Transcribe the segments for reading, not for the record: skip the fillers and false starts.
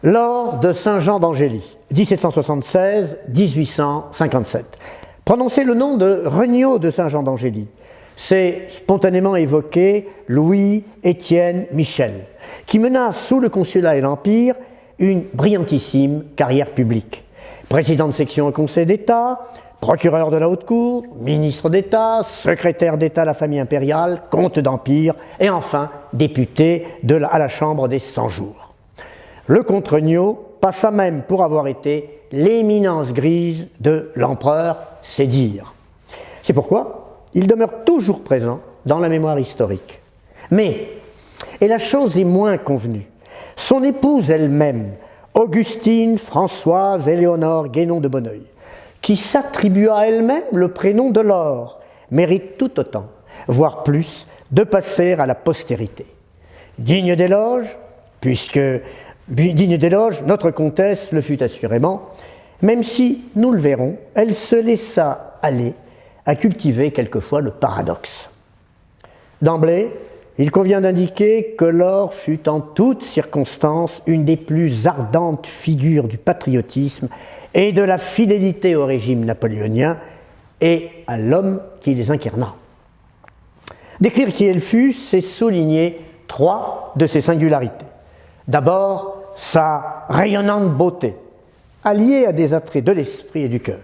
L'or de Saint-Jean d'Angély, 1776-1857. Prononcer le nom de Regnault de Saint-Jean d'Angély, c'est spontanément évoquer Louis-Étienne Michel, qui mena sous le Consulat et l'Empire une brillantissime carrière publique. Président de section au Conseil d'État, procureur de la Haute Cour, ministre d'État, secrétaire d'État à la famille impériale, comte d'Empire et enfin député à la Chambre des 100 jours. Le comte Regnault passa même pour avoir été l'éminence grise de l'empereur, c'est dire. C'est pourquoi il demeure toujours présent dans la mémoire historique. Mais, et la chose est moins convenue, son épouse elle-même, Augustine Françoise Éléonore Guénon de Bonneuil, qui s'attribua elle-même le prénom de l'or, mérite tout autant, voire plus, de passer à la postérité. Digne d'éloge, notre comtesse le fut assurément, même si, nous le verrons, elle se laissa aller à cultiver quelquefois le paradoxe. D'emblée, il convient d'indiquer que l'or fut en toutes circonstances une des plus ardentes figures du patriotisme et de la fidélité au régime napoléonien et à l'homme qui les incarna. Décrire qui elle fut, c'est souligner 3 de ses singularités. D'abord, sa rayonnante beauté, alliée à des attraits de l'esprit et du cœur.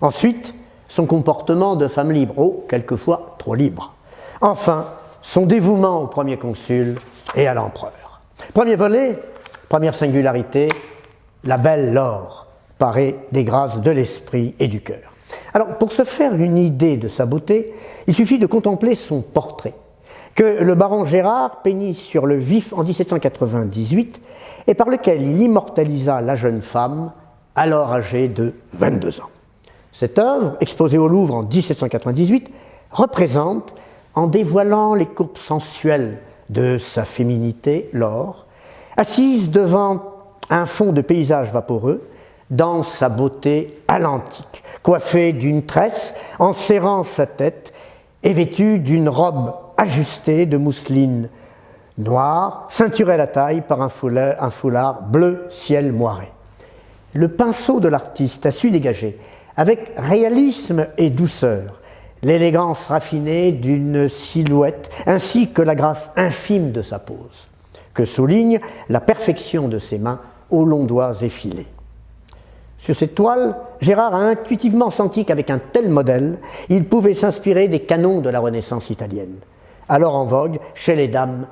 Ensuite, son comportement de femme libre, quelquefois trop libre. Enfin, son dévouement au premier consul et à l'empereur. Premier volet, première singularité, la belle Laure, parée des grâces de l'esprit et du cœur. Alors, pour se faire une idée de sa beauté, il suffit de contempler son portrait, que le baron Gérard peignit sur le vif en 1798 et par lequel il immortalisa la jeune femme, alors âgée de 22 ans. Cette œuvre, exposée au Louvre en 1798, représente, en dévoilant les courbes sensuelles de sa féminité, Laure, assise devant un fond de paysage vaporeux, dans sa beauté à l'antique, coiffée d'une tresse, en serrant sa tête et vêtue d'une robe ajustée de mousseline noire, ceinturée à la taille par un foulard bleu ciel moiré. Le pinceau de l'artiste a su dégager, avec réalisme et douceur, l'élégance raffinée d'une silhouette, ainsi que la grâce infime de sa pose, que souligne la perfection de ses mains aux longs doigts effilés. Sur cette toile, Gérard a intuitivement senti qu'avec un tel modèle, il pouvait s'inspirer des canons de la Renaissance italienne, alors en vogue chez les dames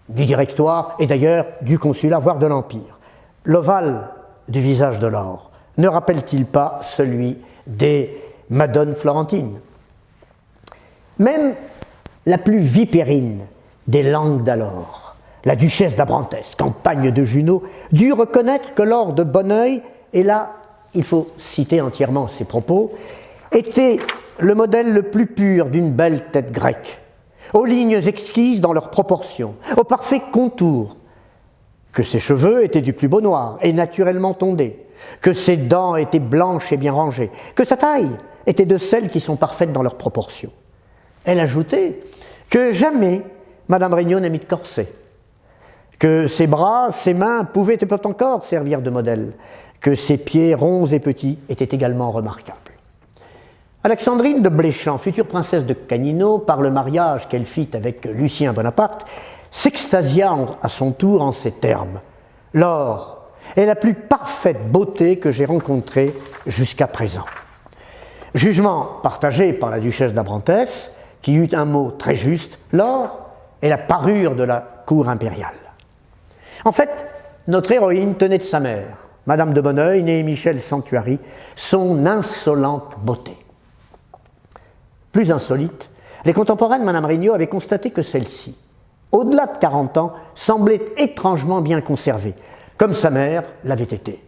du Directoire et d'ailleurs du Consulat, voire de l'Empire. L'ovale du visage de Laure ne rappelle-t-il pas celui des Madones florentines? Même la plus vipérine des langues d'alors, la duchesse d'Abrantès, campagne de Junot, dut reconnaître que Laure de Bonneuil, et là il faut citer entièrement ses propos, était le modèle le plus pur d'une belle tête grecque, aux lignes exquises dans leurs proportions, au parfait contour, que ses cheveux étaient du plus beau noir et naturellement tondés, que ses dents étaient blanches et bien rangées, que sa taille était de celles qui sont parfaites dans leurs proportions. Elle ajoutait que jamais Madame Regnault n'a mis de corset, que ses bras, ses mains pouvaient et peuvent encore servir de modèle, que ses pieds ronds et petits étaient également remarquables. Alexandrine de Bléchamp, future princesse de Canino, par le mariage qu'elle fit avec Lucien Bonaparte, s'extasia à son tour en ces termes. « Laure est la plus parfaite beauté que j'ai rencontrée jusqu'à présent. » Jugement partagé par la duchesse d'Abrantès, qui eut un mot très juste, Laure est la parure de la cour impériale. En fait, notre héroïne tenait de sa mère, Madame de Bonneuil, née Michel Sanctuary, son insolente beauté. Plus insolite, les contemporains de Madame Regnault avaient constaté que celle-ci, au-delà de 40 ans, semblait étrangement bien conservée, comme sa mère l'avait été.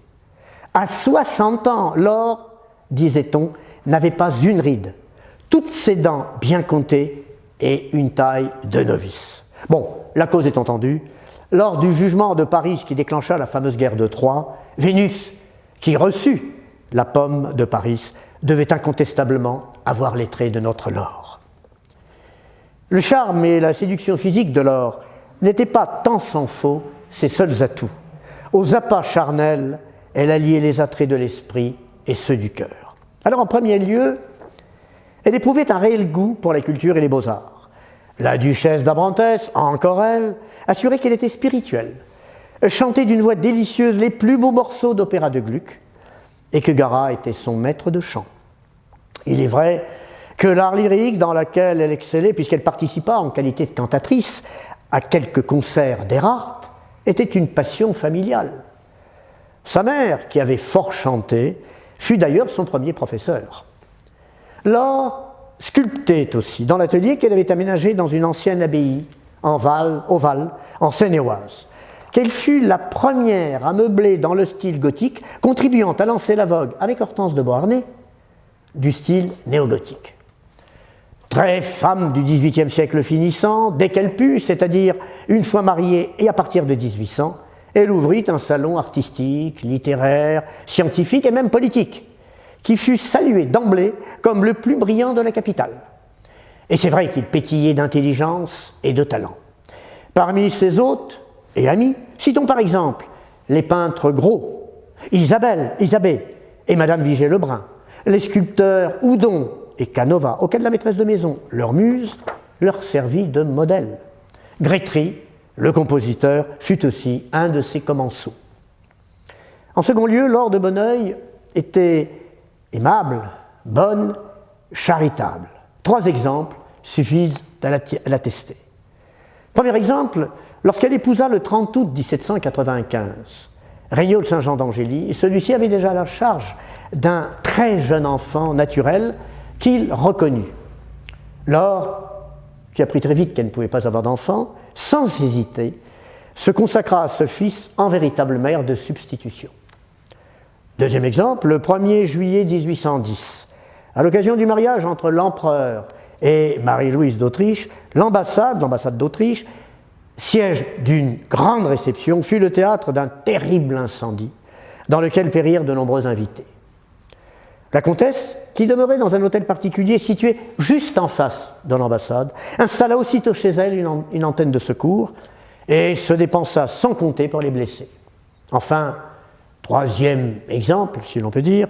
À 60 ans, Laure, disait-on, n'avait pas une ride, toutes ses dents bien comptées et une taille de novice. Bon, la cause est entendue. Lors du jugement de Paris qui déclencha la fameuse guerre de Troie, Vénus, qui reçut la pomme de Paris, devait incontestablement avoir les traits de notre Laure. Le charme et la séduction physique de Laure n'étaient pas tant s'en faut ses seuls atouts. Aux appâts charnels, elle alliait les attraits de l'esprit et ceux du cœur. Alors en premier lieu, elle éprouvait un réel goût pour la culture et les beaux-arts. La duchesse d'Abrantès, encore elle, assurait qu'elle était spirituelle, chantait d'une voix délicieuse les plus beaux morceaux d'opéra de Gluck, et que Garat était son maître de chant. Il est vrai que l'art lyrique dans lequel elle excellait, puisqu'elle participa en qualité de cantatrice à quelques concerts d'Erhardt, était une passion familiale. Sa mère, qui avait fort chanté, fut d'ailleurs son premier professeur. Laure sculptait aussi dans l'atelier qu'elle avait aménagé dans une ancienne abbaye au Val, en Seine-et-Oise, qu'elle fut la première à meubler dans le style gothique, contribuant à lancer la vogue, avec Hortense de Beauharnais, du style néogothique. Très femme du XVIIIe siècle finissant, dès qu'elle put, c'est-à-dire une fois mariée et à partir de 1800, elle ouvrit un salon artistique, littéraire, scientifique et même politique, qui fut salué d'emblée comme le plus brillant de la capitale. Et c'est vrai qu'il pétillait d'intelligence et de talent. Parmi ses hôtes et amis, citons par exemple les peintres Gros, Isabey et Madame Vigée-Lebrun, les sculpteurs Houdon et Canova, auxquels la maîtresse de maison, leur muse, leur servit de modèle. Grétry, le compositeur, fut aussi un de ses commensaux. En second lieu, Laure de Bonneuil était aimable, bonne, charitable. 3 exemples suffisent à l'attester. Premier exemple, lorsqu'elle épousa le 30 août 1795 Regnault de Saint-Jean d'Angély, celui-ci avait déjà la charge d'un très jeune enfant naturel qu'il reconnut. Laure, qui apprit très vite qu'elle ne pouvait pas avoir d'enfant, sans hésiter, se consacra à ce fils en véritable mère de substitution. Deuxième exemple, le 1er juillet 1810, à l'occasion du mariage entre l'empereur et Marie-Louise d'Autriche, l'ambassade d'Autriche, siège d'une grande réception, fut le théâtre d'un terrible incendie dans lequel périrent de nombreux invités. La comtesse, qui demeurait dans un hôtel particulier situé juste en face de l'ambassade, installa aussitôt chez elle une antenne de secours et se dépensa sans compter pour les blessés. Enfin, troisième exemple, si l'on peut dire,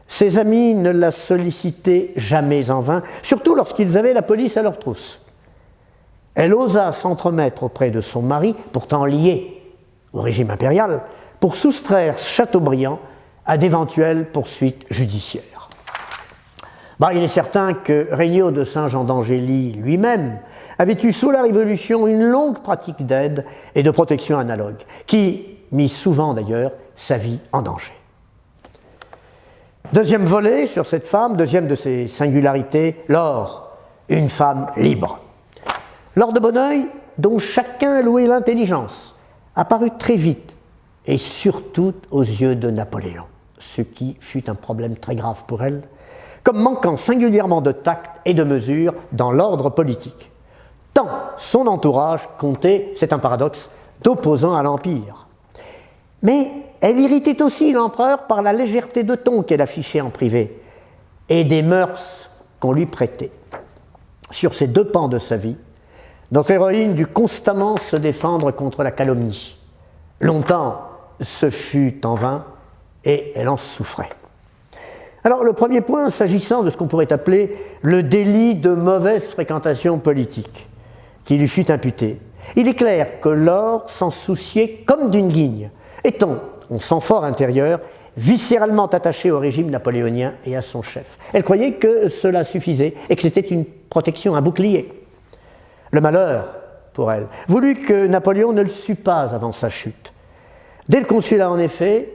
ses amis ne la sollicitaient jamais en vain, surtout lorsqu'ils avaient la police à leur trousse. Elle osa s'entremettre auprès de son mari, pourtant lié au régime impérial, pour soustraire Chateaubriand à d'éventuelles poursuites judiciaires. Il est certain que Regnault de Saint-Jean d'Angély lui-même avait eu sous la Révolution une longue pratique d'aide et de protection analogue, qui mit souvent d'ailleurs sa vie en danger. Deuxième volet sur cette femme, deuxième de ses singularités, Laure, une femme libre. Laure de Bonneuil, dont chacun louait l'intelligence, apparut très vite et surtout aux yeux de Napoléon, ce qui fut un problème très grave pour elle, comme manquant singulièrement de tact et de mesure dans l'ordre politique. Tant son entourage comptait, c'est un paradoxe, d'opposants à l'Empire. Mais elle irritait aussi l'empereur par la légèreté de ton qu'elle affichait en privé et des mœurs qu'on lui prêtait. Sur ces 2 pans de sa vie, notre héroïne dut constamment se défendre contre la calomnie. Longtemps, ce fut en vain et elle en souffrait. Alors, le premier point, s'agissant de ce qu'on pourrait appeler le délit de mauvaise fréquentation politique qui lui fut imputé, il est clair que Laure s'en souciait comme d'une guigne, étant, on sent fort intérieur, viscéralement attachée au régime napoléonien et à son chef. Elle croyait que cela suffisait et que c'était une protection, un bouclier. Le malheur, pour elle, voulut que Napoléon ne le sût pas avant sa chute. Dès le consulat, en effet,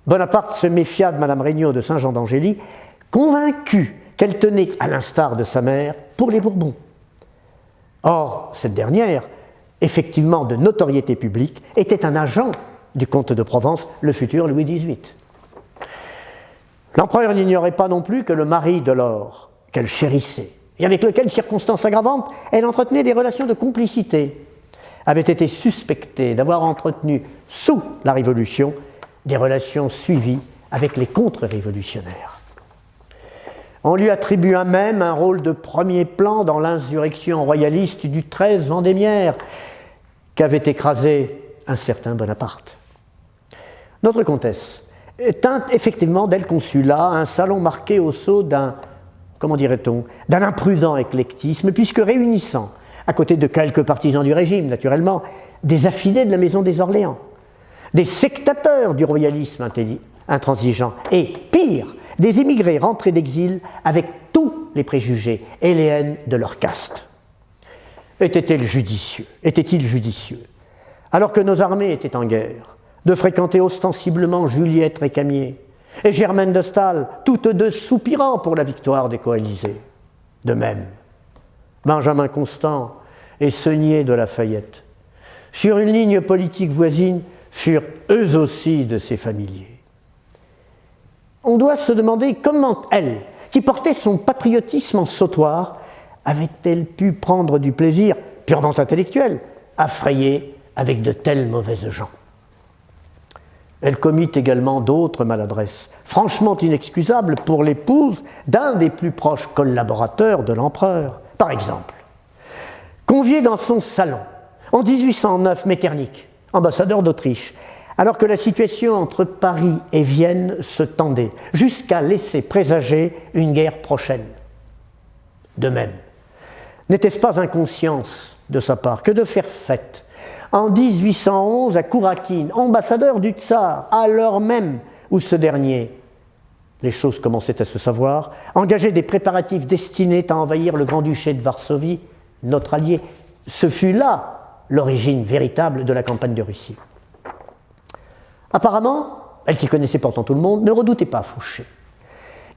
Bonaparte se méfia de Madame Regnault de Saint-Jean d'Angély, convaincu qu'elle tenait, à l'instar de sa mère, pour les Bourbons. Or, cette dernière, effectivement de notoriété publique, était un agent du comte de Provence, le futur Louis XVIII. L'empereur n'ignorait pas non plus que le mari de Laure, qu'elle chérissait, et avec lequel, circonstance aggravante, elle entretenait des relations de complicité, avait été suspecté d'avoir entretenu, sous la Révolution, des relations suivies avec les contre-révolutionnaires. On lui attribua même un rôle de premier plan dans l'insurrection royaliste du 13 Vendémiaire, qu'avait écrasé un certain Bonaparte. Notre comtesse tint effectivement dès le consulat un salon marqué au sceau d'un, comment dirait-on, d'un imprudent éclectisme, puisque réunissant, à côté de quelques partisans du régime, naturellement, des affidés de la maison des Orléans, des sectateurs du royalisme intransigeant, et, pire, des émigrés rentrés d'exil avec tous les préjugés et les haines de leur caste. Était-il judicieux, alors que nos armées étaient en guerre, de fréquenter ostensiblement Juliette Récamier et Germaine de Staël, toutes deux soupirant pour la victoire des coalisés? De même, Benjamin Constant et Seigné de Lafayette, sur une ligne politique voisine, furent eux aussi de ses familiers. On doit se demander comment elle, qui portait son patriotisme en sautoir, avait-elle pu prendre du plaisir, purement intellectuel, à frayer avec de telles mauvaises gens. Elle commit également d'autres maladresses, franchement inexcusables pour l'épouse d'un des plus proches collaborateurs de l'empereur. Par exemple, convié dans son salon, en 1809, Metternich, ambassadeur d'Autriche, alors que la situation entre Paris et Vienne se tendait, jusqu'à laisser présager une guerre prochaine. De même, n'était-ce pas inconscience de sa part que de faire fête en 1811 à Kourakine, ambassadeur du tsar, à l'heure même où ce dernier, les choses commençaient à se savoir, engageait des préparatifs destinés à envahir le Grand-Duché de Varsovie, notre allié. Ce fut là l'origine véritable de la campagne de Russie. Apparemment, elle qui connaissait pourtant tout le monde, ne redoutait pas Fouché,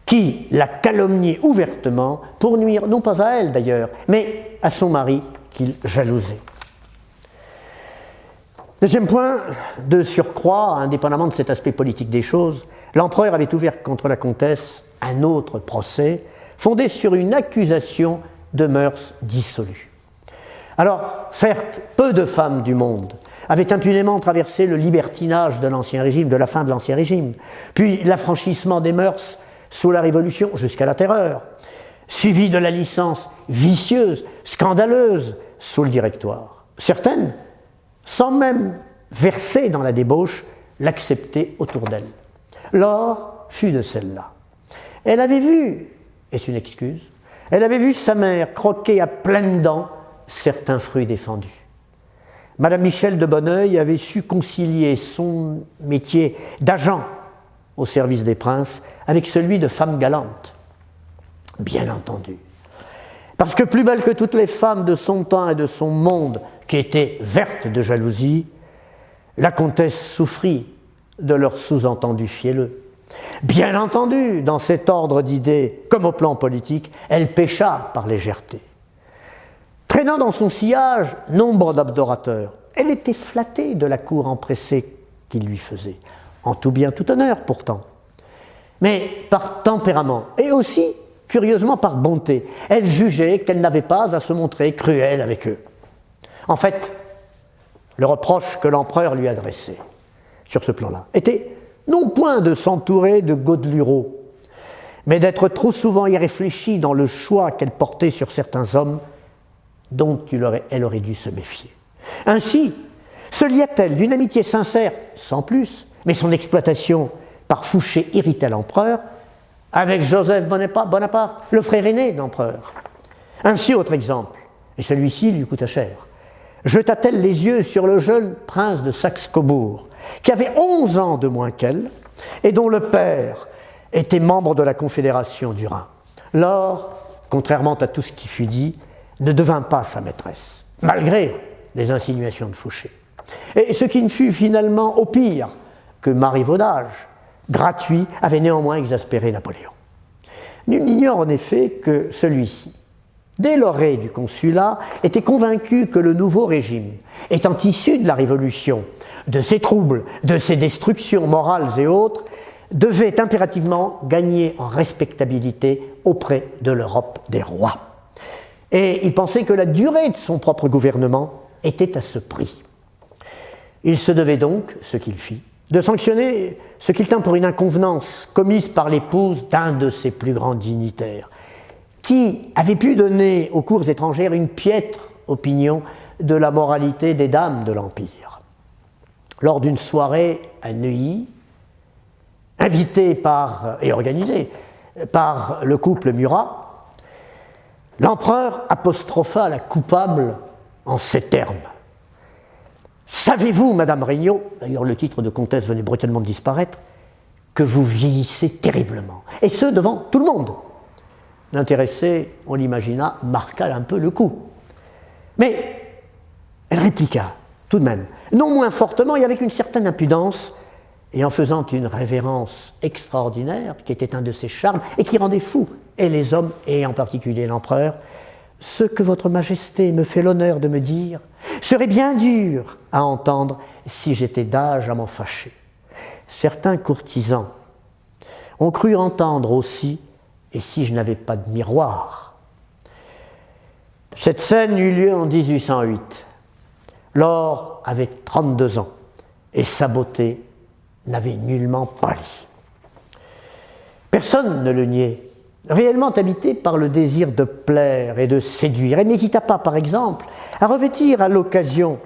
qui la calomniait ouvertement pour nuire, non pas à elle d'ailleurs, mais à son mari qu'il jalousait. Deuxième point, de surcroît, indépendamment de cet aspect politique des choses, l'empereur avait ouvert contre la comtesse un autre procès, fondé sur une accusation de mœurs dissolues. Alors, certes, peu de femmes du monde avaient impunément traversé le libertinage de l'Ancien Régime, de la fin de l'Ancien Régime, puis l'affranchissement des mœurs sous la Révolution jusqu'à la Terreur, suivi de la licence vicieuse, scandaleuse sous le Directoire. Certaines, sans même verser dans la débauche, l'acceptaient autour d'elle. Laure fut de celle-là. Elle avait vu, et c'est une excuse, elle avait vu sa mère croquer à pleines dents certains fruits défendus. Madame Michel de Bonneuil avait su concilier son métier d'agent au service des princes avec celui de femme galante. Bien entendu. Parce que plus belle que toutes les femmes de son temps et de son monde qui étaient vertes de jalousie, la comtesse souffrit de leur sous-entendu fielleux. Bien entendu, dans cet ordre d'idées, comme au plan politique, elle pécha par légèreté. Traînant dans son sillage nombre d'adorateurs, elle était flattée de la cour empressée qu'il lui faisait, en tout bien tout honneur pourtant. Mais par tempérament, et aussi, curieusement, par bonté, elle jugeait qu'elle n'avait pas à se montrer cruelle avec eux. En fait, le reproche que l'empereur lui adressait sur ce plan-là était non point de s'entourer de godelureaux, mais d'être trop souvent irréfléchie dans le choix qu'elle portait sur certains hommes dont elle aurait dû se méfier. Ainsi, se liait-elle d'une amitié sincère, sans plus, mais son exploitation par Fouché irritait l'empereur, avec Joseph Bonaparte, le frère aîné de l'empereur. Ainsi, autre exemple, et celui-ci lui coûta cher, jeta-t-elle les yeux sur le jeune prince de Saxe-Cobourg, qui avait 11 ans de moins qu'elle, et dont le père était membre de la Confédération du Rhin. Laure, contrairement à tout ce qui fut dit, ne devint pas sa maîtresse, malgré les insinuations de Fouché. Et ce qui ne fut finalement au pire que marivaudage gratuit avait néanmoins exaspéré Napoléon. Nul n'ignore en effet que celui-ci, dès l'orée du consulat, était convaincu que le nouveau régime, étant issu de la Révolution, de ses troubles, de ses destructions morales et autres, devait impérativement gagner en respectabilité auprès de l'Europe des rois. Et il pensait que la durée de son propre gouvernement était à ce prix. Il se devait donc, ce qu'il fit, de sanctionner ce qu'il tint pour une inconvenance commise par l'épouse d'un de ses plus grands dignitaires, qui avait pu donner aux cours étrangères une piètre opinion de la moralité des dames de l'Empire. lors d'une soirée à Neuilly, invitée et organisée par le couple Murat, l'empereur apostropha la coupable en ces termes. « Savez-vous, Madame Regnault, d'ailleurs le titre de comtesse venait brutalement de disparaître, que vous vieillissez terriblement, et ce devant tout le monde ?» L'intéressé, on l'imagina, marqua un peu le coup. Mais elle répliqua, tout de même, non moins fortement et avec une certaine impudence, et en faisant une révérence extraordinaire, qui était un de ses charmes, et qui rendait fou, et les hommes, et en particulier l'empereur, ce que votre majesté me fait l'honneur de me dire serait bien dur à entendre si j'étais d'âge à m'en fâcher. Certains courtisans ont cru entendre aussi, et si je n'avais pas de miroir. Cette scène eut lieu en 1808. Laure avait 32 ans, et sa beauté n'avait nullement pâli. Personne ne le niait, réellement habité par le désir de plaire et de séduire. Elle n'hésita pas, par exemple, à revêtir à l'occasion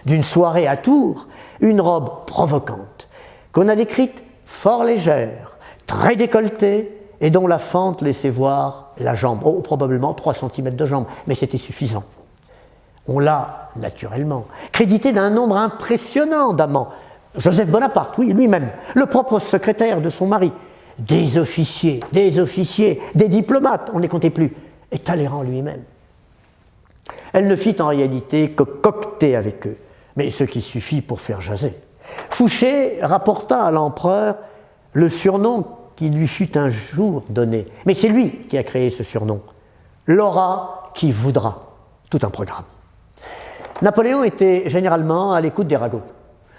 d'une soirée à Tours une robe provocante, qu'on a décrite fort légère, très décolletée, et dont la fente laissait voir la jambe, probablement 3 cm de jambe, mais c'était suffisant. On l'a, naturellement, crédité d'un nombre impressionnant d'amants. Joseph Bonaparte, oui, lui-même, le propre secrétaire de son mari, des officiers, des diplomates, on ne les comptait plus, et Talleyrand lui-même. Elle ne fit en réalité que coqueter avec eux, mais ce qui suffit pour faire jaser. Fouché rapporta à l'empereur le surnom qui lui fut un jour donné, mais c'est lui qui a créé ce surnom, l'aura qui voudra, tout un programme. Napoléon était généralement à l'écoute des ragots,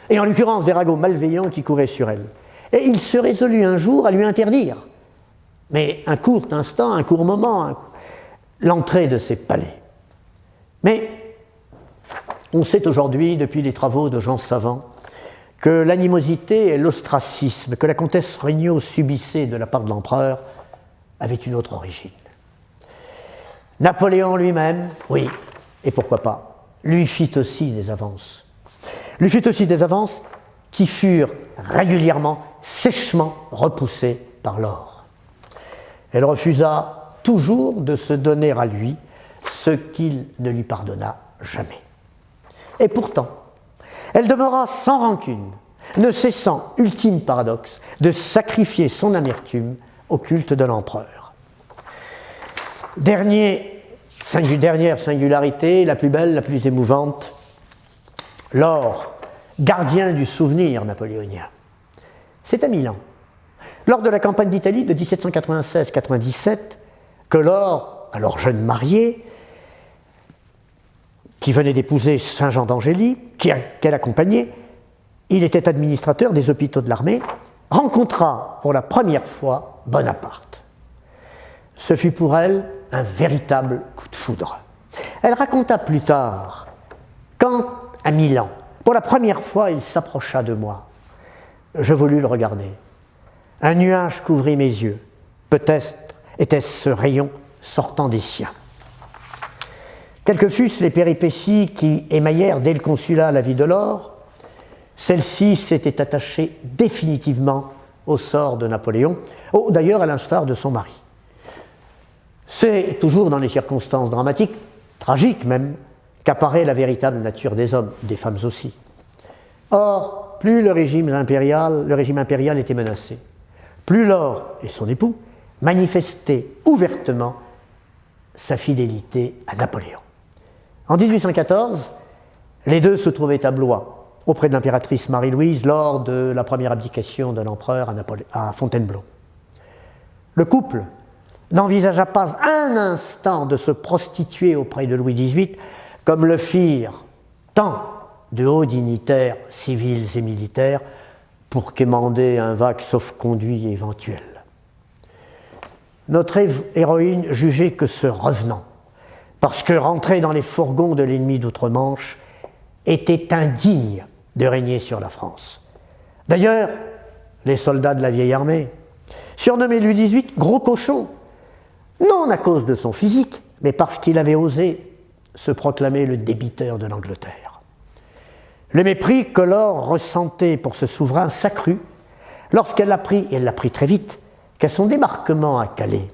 et en l'occurrence des ragots malveillants qui couraient sur elle. Et il se résolut un jour à lui interdire, mais un court instant, un court moment, l'entrée de ses palais. Mais on sait aujourd'hui, depuis les travaux de Jean Savant, que l'animosité et l'ostracisme que la comtesse Regnault subissait de la part de l'empereur avaient une autre origine. Napoléon lui-même, oui, et pourquoi pas, lui fit aussi des avances. Lui fit aussi des avances qui furent régulièrement, sèchement repoussées par Laure. Elle refusa toujours de se donner à lui ce qu'il ne lui pardonna jamais. Et pourtant, elle demeura sans rancune, ne cessant, ultime paradoxe, de sacrifier son amertume au culte de l'empereur. Dernière singularité, la plus belle, la plus émouvante, Laure, gardien du souvenir napoléonien. C'est à Milan, lors de la campagne d'Italie de 1796-97, que Laure, alors jeune mariée, qui venait d'épouser Saint-Jean d'Angély, qu'elle accompagnait, il était administrateur des hôpitaux de l'armée, rencontra pour la première fois Bonaparte. Ce fut pour elle un véritable coup de foudre. Elle raconta plus tard, quand, à Milan, pour la première fois, il s'approcha de moi. Je voulus le regarder. Un nuage couvrit mes yeux. Peut-être était-ce ce rayon sortant des siens. Quelles que fussent les péripéties qui émaillèrent dès le consulat la vie de Laure, celle-ci s'était attachée définitivement au sort de Napoléon, d'ailleurs à l'instar de son mari. C'est toujours dans les circonstances dramatiques, tragiques même, qu'apparaît la véritable nature des hommes, des femmes aussi. Or, plus le régime impérial était menacé, plus Laure et son époux manifestaient ouvertement sa fidélité à Napoléon. En 1814, les deux se trouvaient à Blois, auprès de l'impératrice Marie-Louise, lors de la première abdication de l'empereur à Fontainebleau. Le couple n'envisagea pas un instant de se prostituer auprès de Louis XVIII, comme le firent tant de hauts dignitaires civils et militaires pour quémander un vague sauf-conduit éventuel. Notre héroïne jugeait que ce revenant, parce que rentré dans les fourgons de l'ennemi d'outre-Manche, était indigne de régner sur la France. D'ailleurs, les soldats de la vieille armée surnommaient Louis XVIII « gros cochon », non à cause de son physique, mais parce qu'il avait osé se proclamer le débiteur de l'Angleterre. Le mépris que Laure ressentait pour ce souverain s'accrut lorsqu'elle apprit, et elle l'apprit très vite, qu'à son débarquement à Calais,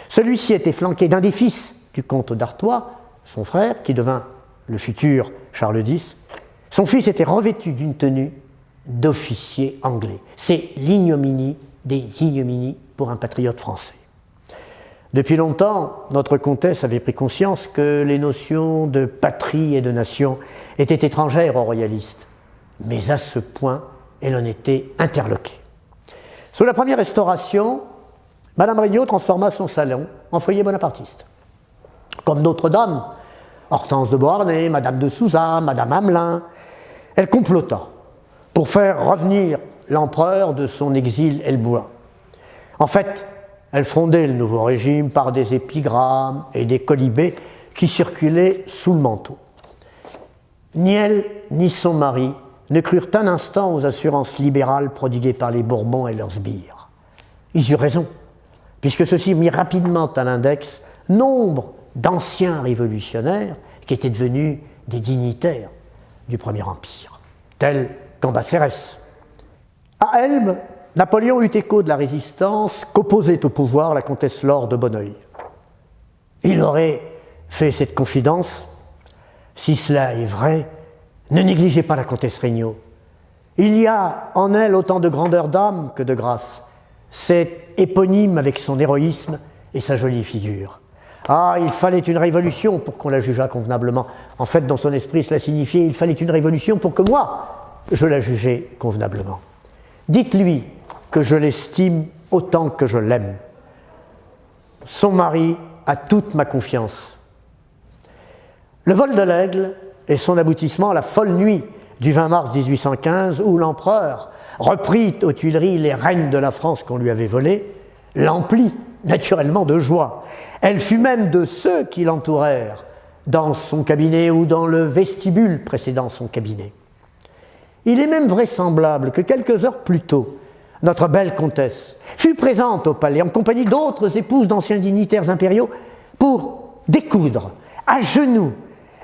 celui-ci était flanqué d'un des fils du comte d'Artois, son frère, qui devint le futur Charles X. Son fils était revêtu d'une tenue d'officier anglais. C'est l'ignominie des ignominies pour un patriote français. Depuis longtemps, notre comtesse avait pris conscience que les notions de patrie et de nation étaient étrangères aux royalistes, mais à ce point, elle en était interloquée. Sous la première Restauration, Madame Regnault transforma son salon en foyer bonapartiste. Comme d'autres dames, Hortense de Beauharnais, Madame de Souza, Madame Hamelin, elle complota pour faire revenir l'empereur de son exil helbois. En fait, elle frondait le nouveau régime par des épigrammes et des quolibets qui circulaient sous le manteau. Ni elle, ni son mari ne crurent un instant aux assurances libérales prodiguées par les Bourbons et leurs sbires. Ils eurent raison, puisque ceux-ci mirent rapidement à l'index nombre d'anciens révolutionnaires qui étaient devenus des dignitaires du Premier Empire, tels Cambacérès. À Elbe, Napoléon eut écho de la résistance qu'opposait au pouvoir la comtesse Laure de Bonneuil. Il aurait fait cette confidence: si cela est vrai, ne négligez pas la comtesse Regnault. Il y a en elle autant de grandeur d'âme que de grâce. C'est éponyme avec son héroïsme et sa jolie figure. Ah, il fallait une révolution pour qu'on la jugeât convenablement. En fait, dans son esprit, cela signifiait: il fallait une révolution pour que moi, je la jugeais convenablement. Dites-lui que je l'estime autant que je l'aime. Son mari a toute ma confiance. Le vol de l'Aigle est son aboutissement à la folle nuit du 20 mars 1815, où l'empereur reprit aux Tuileries les rênes de la France qu'on lui avait volées, l'emplit naturellement de joie. Elle fut même de ceux qui l'entourèrent dans son cabinet ou dans le vestibule précédant son cabinet. Il est même vraisemblable que quelques heures plus tôt, notre belle comtesse fut présente au palais en compagnie d'autres épouses d'anciens dignitaires impériaux pour découdre à genoux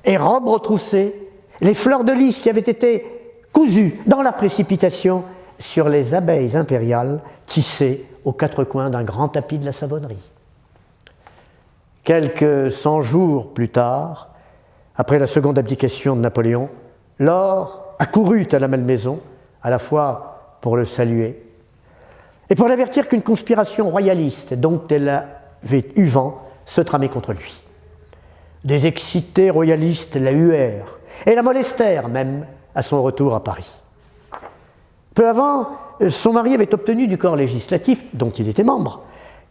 et robes retroussées les fleurs de lys qui avaient été cousues dans la précipitation sur les abeilles impériales tissées aux quatre coins d'un grand tapis de la Savonnerie. Quelques 100 jours plus tard, après la seconde abdication de Napoléon, Laure accourut à la Malmaison, à la fois pour le saluer et pour l'avertir qu'une conspiration royaliste dont elle avait eu vent se tramait contre lui. Des excités royalistes la huèrent et la molestèrent même à son retour à Paris. Peu avant, son mari avait obtenu du corps législatif, dont il était membre,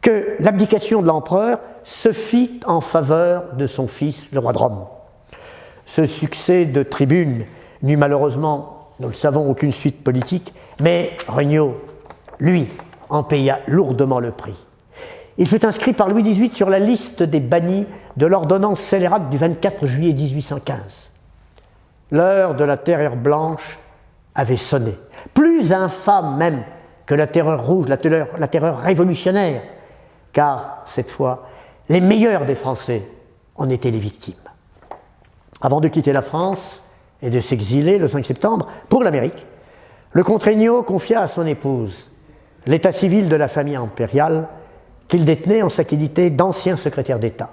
que l'abdication de l'empereur se fit en faveur de son fils, le roi de Rome. Ce succès de tribune n'eut malheureusement, nous le savons, aucune suite politique, mais Regnault, lui, en paya lourdement le prix. Il fut inscrit par Louis XVIII sur la liste des bannis de l'ordonnance scélérate du 24 juillet 1815. L'heure de la terreur blanche avait sonné, plus infâme même que la terreur rouge, la terreur révolutionnaire, car cette fois, les meilleurs des Français en étaient les victimes. Avant de quitter la France et de s'exiler le 5 septembre pour l'Amérique, le comte Regnault confia à son épouse l'état civil de la famille impériale qu'il détenait en sa qualité d'ancien secrétaire d'État.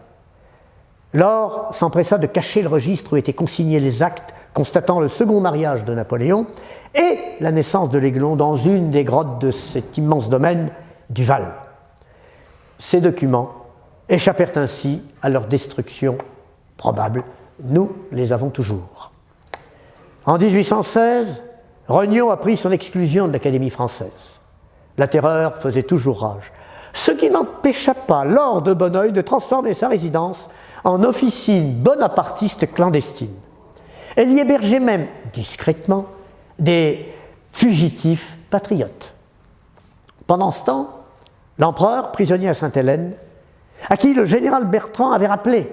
Laure s'empressa de cacher le registre où étaient consignés les actes constatant le second mariage de Napoléon et la naissance de l'Aiglon dans une des grottes de cet immense domaine du Val. Ces documents échappèrent ainsi à leur destruction probable. Nous les avons toujours. En 1816, Regnault apprit son exclusion de l'Académie française. La terreur faisait toujours rage, ce qui n'empêcha pas Laure de Bonneuil de transformer sa résidence en officine bonapartiste clandestine. Elle y hébergeait même, discrètement, des fugitifs patriotes. Pendant ce temps, l'empereur, prisonnier à Sainte-Hélène, à qui le général Bertrand avait rappelé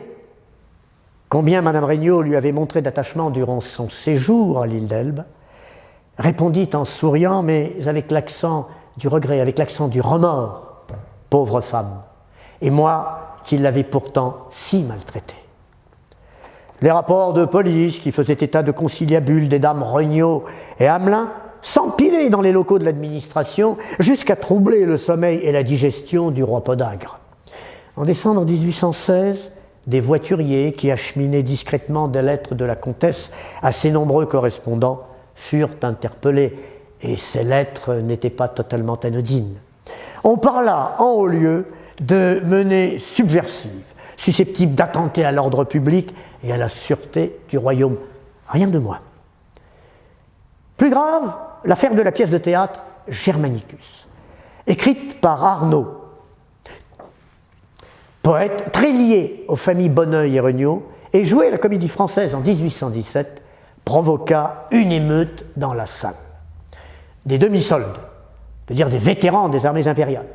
combien Madame Regnault lui avait montré d'attachement durant son séjour à l'île d'Elbe, répondit en souriant, mais avec l'accent du regret, avec l'accent du remords: « Pauvre femme, et moi qui l'avais pourtant si maltraitée. » Les rapports de police qui faisaient état de conciliabules des dames Regnault et Hamelin s'empilaient dans les locaux de l'administration jusqu'à troubler le sommeil et la digestion du roi Podagre. En décembre 1816, des voituriers qui acheminaient discrètement des lettres de la comtesse à ses nombreux correspondants furent interpellés, et ces lettres n'étaient pas totalement anodines. On parla en haut lieu de menées subversives, susceptibles d'attenter à l'ordre public et à la sûreté du royaume. Rien de moins. Plus grave, l'affaire de la pièce de théâtre Germanicus, écrite par Arnaud, poète très lié aux familles Bonneuil et Regnault, et jouée à la Comédie Française en 1817, provoqua une émeute dans la salle. Des demi-soldes, c'est-à-dire des vétérans des armées impériales,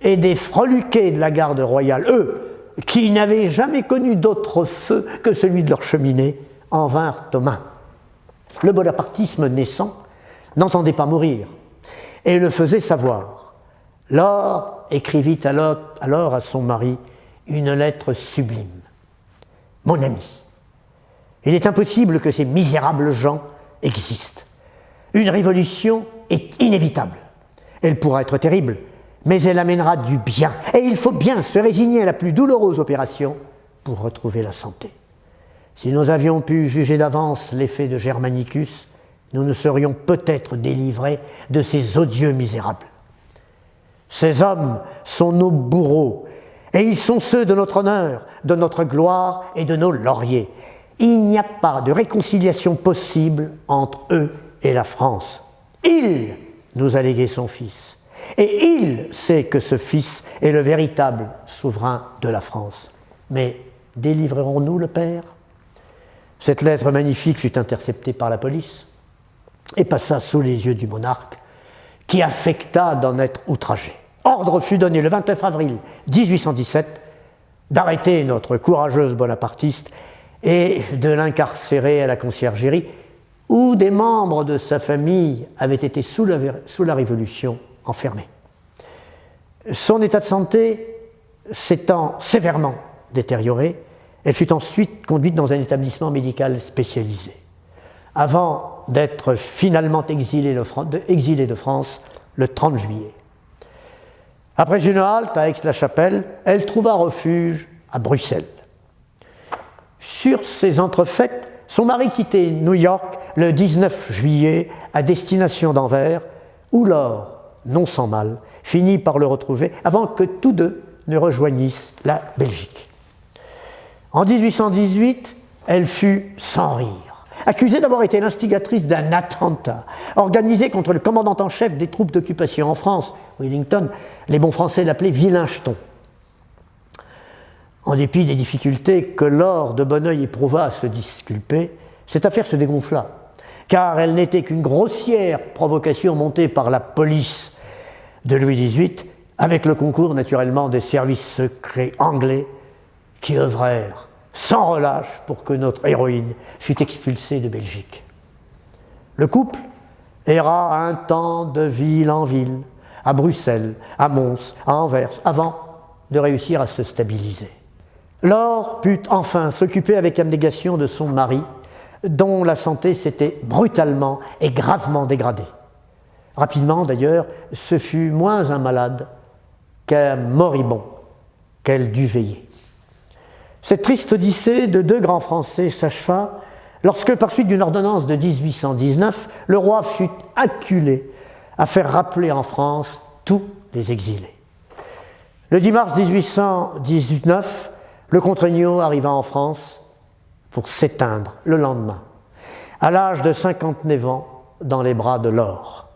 et des freluquets de la garde royale, eux, qui n'avaient jamais connu d'autre feu que celui de leur cheminée, en vinrent aux mains. Le bonapartisme naissant n'entendait pas mourir, et le faisait savoir. Laure écrivit alors à son mari une lettre sublime. « Mon ami, il est impossible que ces misérables gens existent. Une révolution est inévitable. Elle pourra être terrible, mais elle amènera du bien. Et il faut bien se résigner à la plus douloureuse opération pour retrouver la santé. Si nous avions pu juger d'avance l'effet de Germanicus, nous nous serions peut-être délivrés de ces odieux misérables. Ces hommes sont nos bourreaux, et ils sont ceux de notre honneur, de notre gloire et de nos lauriers. Il n'y a pas de réconciliation possible entre eux et la France. Il nous a légué son fils, et il sait que ce fils est le véritable souverain de la France. Mais délivrerons-nous le père ? Cette lettre magnifique fut interceptée par la police et passa sous les yeux du monarque, qui affecta d'en être outragé. Ordre fut donné le 29 avril 1817 d'arrêter notre courageuse bonapartiste et de l'incarcérer à la conciergerie, où des membres de sa famille avaient été sous la Révolution enfermés. Son état de santé s'étant sévèrement détérioré, elle fut ensuite conduite dans un établissement médical spécialisé, avant d'être finalement exilée de France le 30 juillet. Après une halte à Aix-la-Chapelle, elle trouva refuge à Bruxelles. Sur ces entrefaites, son mari quittait New York le 19 juillet à destination d'Anvers, où Laure, non sans mal, finit par le retrouver avant que tous deux ne rejoignissent la Belgique. En 1818, elle fut sans rire, accusée d'avoir été l'instigatrice d'un attentat organisé contre le commandant en chef des troupes d'occupation en France, Wellington. Les bons Français l'appelaient Villain-Jeton. En dépit des difficultés que Laure de Bonneuil éprouva à se disculper, cette affaire se dégonfla, car elle n'était qu'une grossière provocation montée par la police de Louis XVIII, avec le concours naturellement des services secrets anglais qui œuvrèrent sans relâche pour que notre héroïne fût expulsée de Belgique. Le couple erra un temps de ville en ville, à Bruxelles, à Mons, à Anvers, avant de réussir à se stabiliser. Laure put enfin s'occuper avec abnégation de son mari, dont la santé s'était brutalement et gravement dégradée. Rapidement d'ailleurs, ce fut moins un malade qu'un moribond qu'elle dut veiller. Cette triste odyssée de deux grands Français s'acheva lorsque, par suite d'une ordonnance de 1819, le roi fut acculé à faire rappeler en France tous les exilés. Le 10 mars 1819, le comte Regnault arriva en France pour s'éteindre le lendemain, à l'âge de 59 ans, dans les bras de Laure.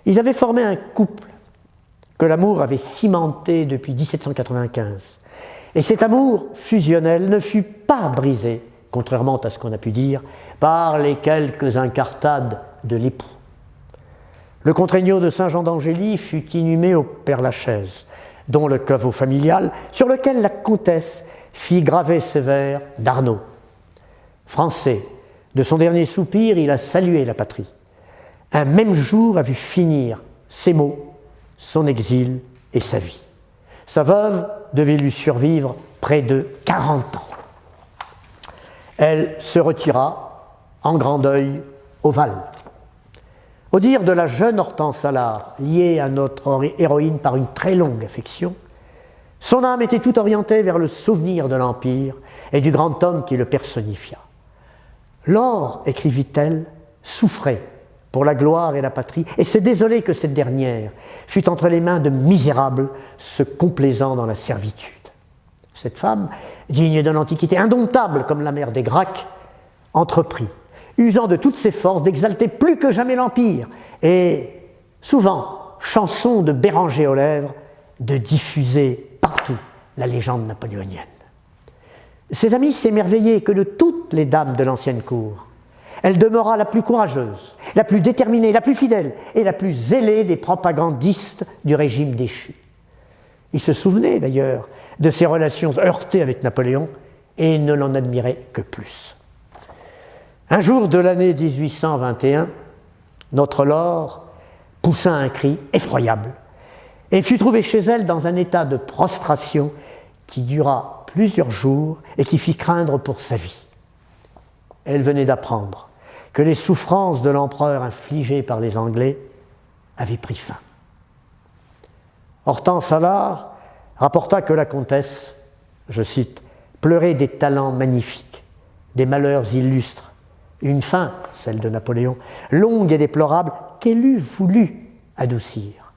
Ils avaient formé un couple que l'amour avait cimenté depuis 1795. Et cet amour fusionnel ne fut pas brisé, contrairement à ce qu'on a pu dire, par les quelques incartades de l'époux. Le comte Regnault de Saint-Jean d'Angély fut inhumé au Père-Lachaise, dont le caveau familial, sur lequel la comtesse fit graver ces vers d'Arnaud. Français, de son dernier soupir, il a salué la patrie. Un même jour a vu finir ses mots, son exil et sa vie. Sa veuve devait lui survivre près de 40 ans. Elle se retira en grand deuil au Val. Au dire de la jeune Hortense Allard, liée à notre héroïne par une très longue affection, son âme était tout orientée vers le souvenir de l'Empire et du grand homme qui le personnifia. Laure, écrivit-elle, souffrait pour la gloire et la patrie et se désolait que cette dernière fût entre les mains de misérables se complaisant dans la servitude. Cette femme, digne de l'Antiquité, indomptable comme la mère des Gracques, entreprit, usant de toutes ses forces, d'exalter plus que jamais l'Empire et, souvent, chanson de Béranger aux lèvres, de diffuser partout la légende napoléonienne. Ses amis s'émerveillaient que de toutes les dames de l'ancienne cour, elle demeura la plus courageuse, la plus déterminée, la plus fidèle et la plus zélée des propagandistes du régime déchu. Il se souvenait d'ailleurs de ses relations heurtées avec Napoléon et ne l'en admirait que plus. Un jour de l'année 1821, notre Laure poussa un cri effroyable et fut trouvée chez elle dans un état de prostration qui dura plusieurs jours et qui fit craindre pour sa vie. Elle venait d'apprendre que les souffrances de l'empereur infligées par les Anglais avaient pris fin. Hortense Allard rapporta que la comtesse, je cite, pleurait des talents magnifiques, des malheurs illustres, une fin, celle de Napoléon, longue et déplorable, qu'elle eût voulu adoucir.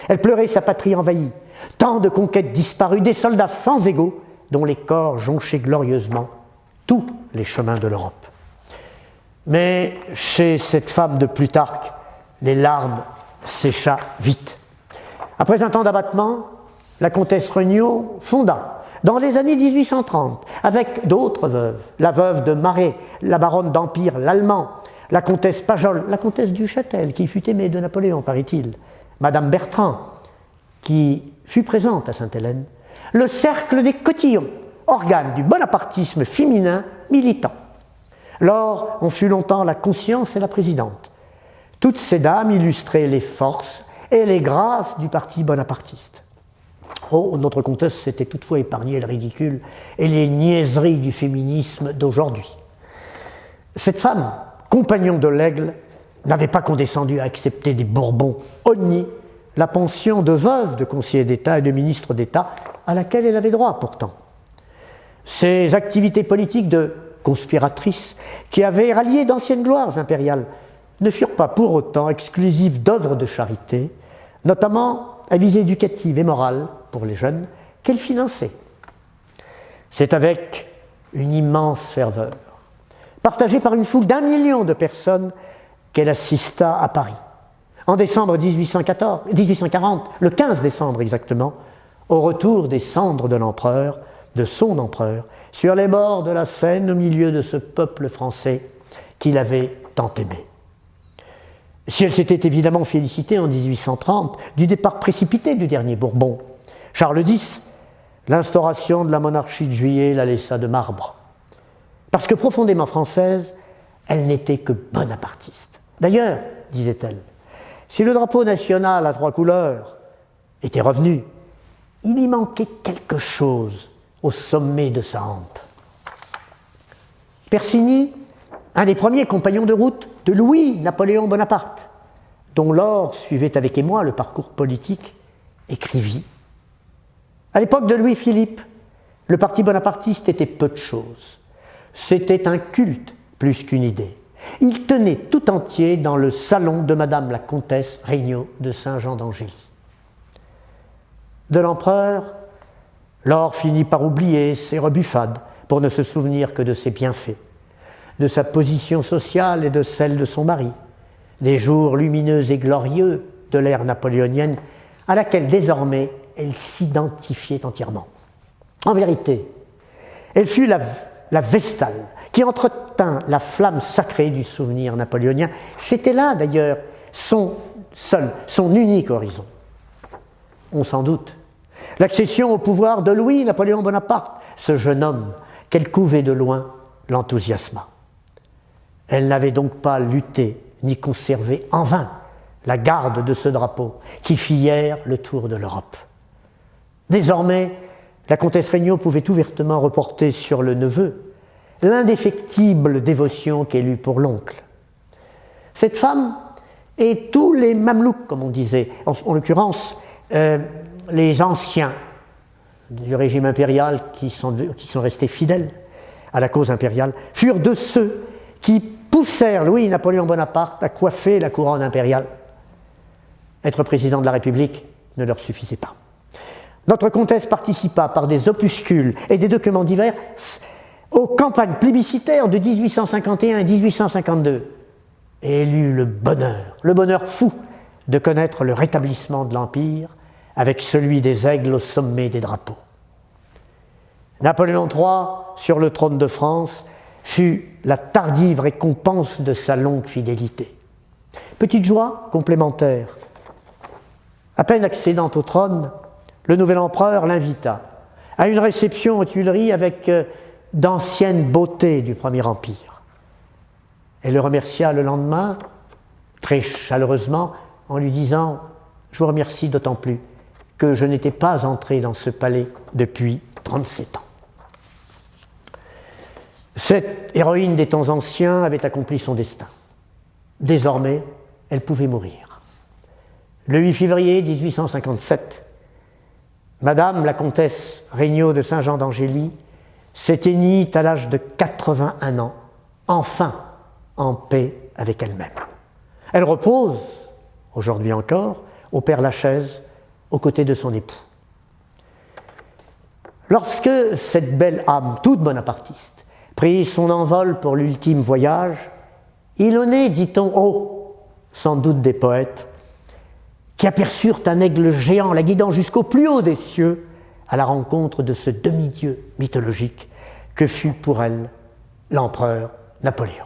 Elle pleurait sa patrie envahie, tant de conquêtes disparues, des soldats sans égaux, dont les corps jonchaient glorieusement tous les chemins de l'Europe. Mais chez cette femme de Plutarque, les larmes sécha vite. Après un temps d'abattement, la comtesse Regnault fonda, dans les années 1830, avec d'autres veuves, la veuve de Marais, la baronne d'Empire, l'Allemand, la comtesse Pajol, la comtesse du Châtel, qui fut aimée de Napoléon, paraît-il, madame Bertrand, qui fut présente à Sainte-Hélène, le cercle des Cotillons, organe du bonapartisme féminin militant. Laure en fut longtemps la conscience et la présidente. Toutes ces dames illustraient les forces et les grâces du parti bonapartiste. Oh, notre comtesse s'était toutefois épargné le ridicule et les niaiseries du féminisme d'aujourd'hui. Cette femme, compagnon de l'Aigle, n'avait pas condescendu à accepter des Bourbons honnis la pension de veuve de conseiller d'État et de ministre d'État à laquelle elle avait droit pourtant. Ses activités politiques de conspiratrice qui avaient rallié d'anciennes gloires impériales ne furent pas pour autant exclusives d'œuvres de charité, notamment à visée éducative et morale pour les jeunes qu'elle finançait. C'est avec une immense ferveur, partagée par une foule d'1 million de personnes, qu'elle assista à Paris. En décembre 1840, le 15 décembre exactement, au retour des cendres de l'empereur, de son empereur, sur les bords de la Seine, au milieu de ce peuple français qu'il avait tant aimé. Si elle s'était évidemment félicitée en 1830 du départ précipité du dernier Bourbon, Charles X, l'instauration de la monarchie de Juillet la laissa de marbre. Parce que profondément française, elle n'était que bonapartiste. D'ailleurs, disait-elle, si le drapeau national à 3 couleurs était revenu, il y manquait quelque chose au sommet de sa hampe. Persigny, un des premiers compagnons de route de Louis-Napoléon Bonaparte, dont Laure suivait avec émoi le parcours politique, écrivit « À l'époque de Louis-Philippe, le parti bonapartiste était peu de choses. C'était un culte plus qu'une idée. Il tenait tout entier dans le salon de madame la comtesse Regnault de Saint-Jean-d'Angély. » De l'empereur, Laure finit par oublier ses rebuffades pour ne se souvenir que de ses bienfaits, de sa position sociale et de celle de son mari, des jours lumineux et glorieux de l'ère napoléonienne à laquelle désormais elle s'identifiait entièrement. En vérité, elle fut la Vestale qui entretint la flamme sacrée du souvenir napoléonien. C'était là d'ailleurs son unique horizon. On s'en doute. L'accession au pouvoir de Louis-Napoléon Bonaparte, ce jeune homme qu'elle couvait de loin, l'enthousiasma. Elle n'avait donc pas lutté ni conservé en vain la garde de ce drapeau qui fit hier le tour de l'Europe. Désormais, la comtesse Regnault pouvait ouvertement reporter sur le neveu l'indéfectible dévotion qu'elle eut pour l'oncle. Cette femme et tous les mamelouks, comme on disait, en l'occurrence les anciens du régime impérial qui sont restés fidèles à la cause impériale, furent de ceux qui poussèrent Louis-Napoléon Bonaparte à coiffer la couronne impériale. Être président de la République ne leur suffisait pas. Notre comtesse participa par des opuscules et des documents divers aux campagnes plébiscitaires de 1851 et 1852 et elle eut le bonheur fou de connaître le rétablissement de l'Empire avec celui des aigles au sommet des drapeaux. Napoléon III, sur le trône de France, fut la tardive récompense de sa longue fidélité. Petite joie complémentaire. À peine accédant au trône, le nouvel empereur l'invita à une réception aux Tuileries avec d'anciennes beautés du Premier Empire. Elle le remercia le lendemain, très chaleureusement, en lui disant « Je vous remercie d'autant plus que je n'étais pas entré dans ce palais depuis 37 ans. » Cette héroïne des temps anciens avait accompli son destin. Désormais, elle pouvait mourir. Le 8 février 1857, Madame la comtesse Regnault de Saint-Jean d'Angély s'éteignit à l'âge de 81 ans, enfin en paix avec elle-même. Elle repose, aujourd'hui encore, au Père-Lachaise, aux côtés de son époux. Lorsque cette belle âme, toute bonapartiste, prit son envol pour l'ultime voyage, il en est, dit-on, sans doute des poètes, qui aperçurent un aigle géant la guidant jusqu'au plus haut des cieux à la rencontre de ce demi-dieu mythologique que fut pour elle l'empereur Napoléon.